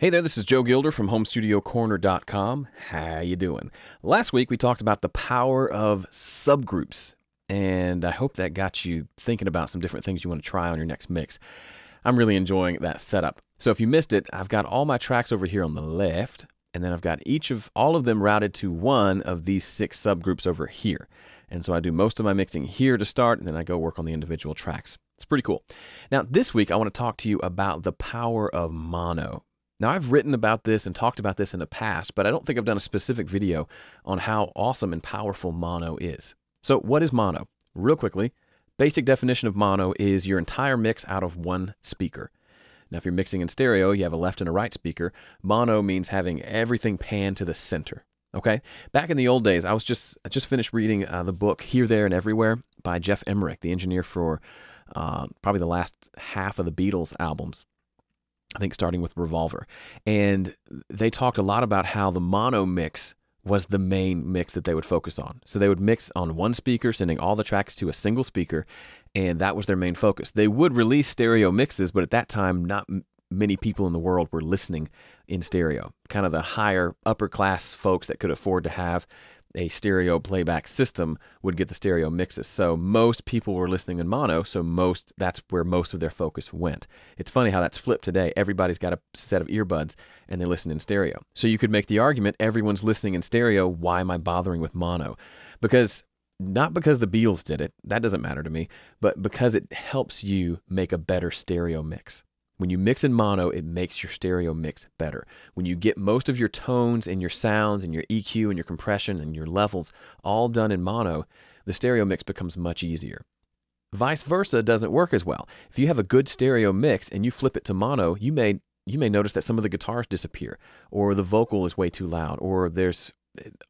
Hey there, this is Joe Gilder from HomeStudioCorner.com. How you doing? Last week we talked about the power of subgroups, and I hope that got you thinking about some different things you want to try on your next mix. I'm really enjoying that setup. So if you missed it, I've got all my tracks over here on the left, and then I've got all of them routed to one of these 6 subgroups over here. And so I do most of my mixing here to start, and then I go work on the individual tracks. It's pretty cool. Now this week I want to talk to you about the power of mono. Now, I've written about this and talked about this in the past, but I don't think I've done a specific video on how awesome and powerful mono is. So what is mono? Real quickly, basic definition of mono is your entire mix out of one speaker. Now, if you're mixing in stereo, you have a left and a right speaker. Mono means having everything panned to the center. Okay? Back in the old days, I just finished reading the book Here, There, and Everywhere by Geoff Emerick, the engineer for probably the last half of the Beatles albums. I think starting with Revolver. And they talked a lot about how the mono mix was the main mix that they would focus on. So they would mix on one speaker, sending all the tracks to a single speaker, and that was their main focus. They would release stereo mixes, but at that time, not many people in the world were listening in stereo. Kind of the higher, upper class folks that could afford to have a stereo playback system would get the stereo mixes. So most people were listening in mono, so that's where most of their focus went. It's funny how that's flipped today. Everybody's got a set of earbuds and they listen in stereo. So you could make the argument, everyone's listening in stereo, why am I bothering with mono? Not because the Beatles did it, that doesn't matter to me, but because it helps you make a better stereo mix. When you mix in mono, it makes your stereo mix better. When you get most of your tones and your sounds and your EQ and your compression and your levels all done in mono, the stereo mix becomes much easier. Vice versa doesn't work as well. If you have a good stereo mix and you flip it to mono, you may notice that some of the guitars disappear, or the vocal is way too loud, or there's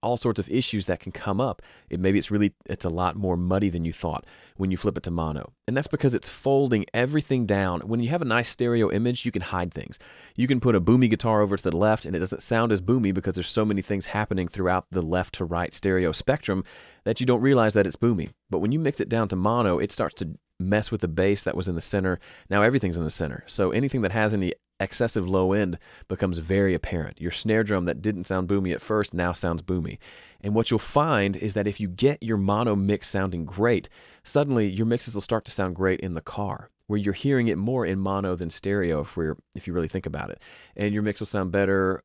all sorts of issues that can come up. Maybe it's a lot more muddy than you thought when you flip it to mono. And that's because it's folding everything down. When you have a nice stereo image, you can hide things. You can put a boomy guitar over to the left and it doesn't sound as boomy because there's so many things happening throughout the left to right stereo spectrum that you don't realize that it's boomy. But when you mix it down to mono, it starts to mess with the bass that was in the center. Now everything's in the center. So anything that has any excessive low end becomes very apparent. Your snare drum that didn't sound boomy at first now sounds boomy. And what you'll find is that if you get your mono mix sounding great, suddenly your mixes will start to sound great in the car, where you're hearing it more in mono than stereo if you really think about it. And your mix will sound better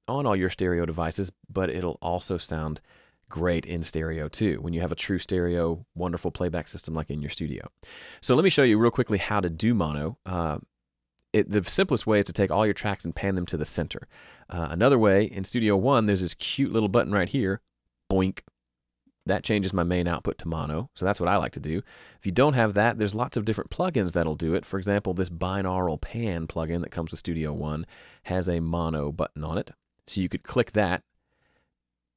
on all your stereo devices, but it'll also sound great in stereo too, when you have a true stereo, wonderful playback system like in your studio. So let me show you real quickly how to do mono. The simplest way is to take all your tracks and pan them to the center. Another way, in Studio One, there's this cute little button right here, boink. That changes my main output to mono, so that's what I like to do. If you don't have that, there's lots of different plugins that'll do it. For example, this binaural pan plugin that comes with Studio One has a mono button on it. So you could click that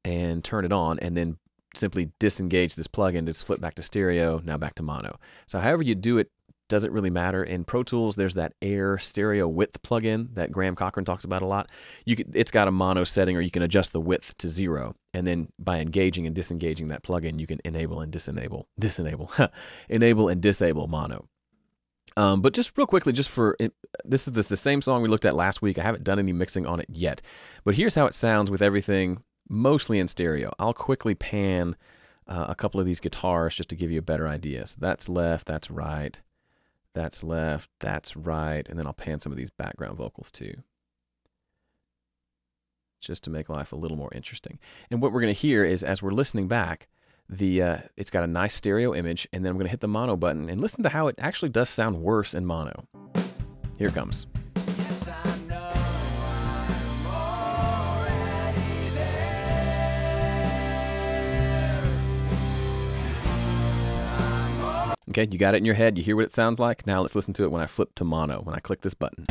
and turn it on, and then simply disengage this plugin to flip back to stereo, now back to mono. So however you do it, doesn't really matter. In Pro Tools, there's that Air Stereo Width plugin that Graham Cochran talks about a lot. It's got a mono setting, or you can adjust the width to 0. And then by engaging and disengaging that plugin, you can enable and disable mono. But just real quickly, this is the same song we looked at last week. I haven't done any mixing on it yet. But here's how it sounds with everything mostly in stereo. I'll quickly pan a couple of these guitars just to give you a better idea. So that's left, that's right. That's left, that's right, and then I'll pan some of these background vocals too, just to make life a little more interesting. And what we're going to hear is, as we're listening back, it's got a nice stereo image, and then I'm going to hit the mono button and listen to how it actually does sound worse in mono. Here it comes. Okay, you got it in your head, you hear what it sounds like? Now let's listen to it when I flip to mono, when I click this button.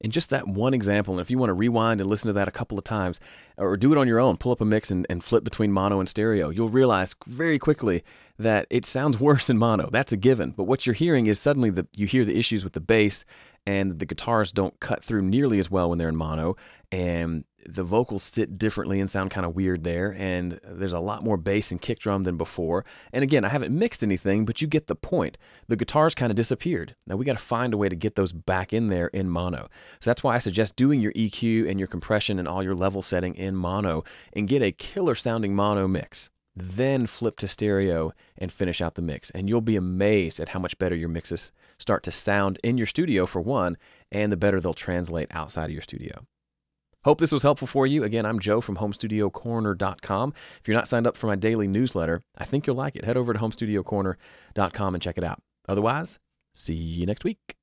in just that one example, and if you want to rewind and listen to that a couple of times, or do it on your own, pull up a mix and flip between mono and stereo, you'll realize very quickly that it sounds worse in mono. That's a given. But what you're hearing is suddenly you hear the issues with the bass, and the guitars don't cut through nearly as well when they're in mono, and the vocals sit differently and sound kind of weird there, and there's a lot more bass and kick drum than before. And again, I haven't mixed anything, but you get the point. The guitars kind of disappeared. Now we got to find a way to get those back in there in mono. So that's why I suggest doing your EQ and your compression and all your level setting in mono and get a killer sounding mono mix. Then flip to stereo and finish out the mix. And you'll be amazed at how much better your mixes start to sound in your studio, for one, and the better they'll translate outside of your studio. Hope this was helpful for you. Again, I'm Joe from HomeStudioCorner.com. If you're not signed up for my daily newsletter, I think you'll like it. Head over to HomeStudioCorner.com and check it out. Otherwise, see you next week.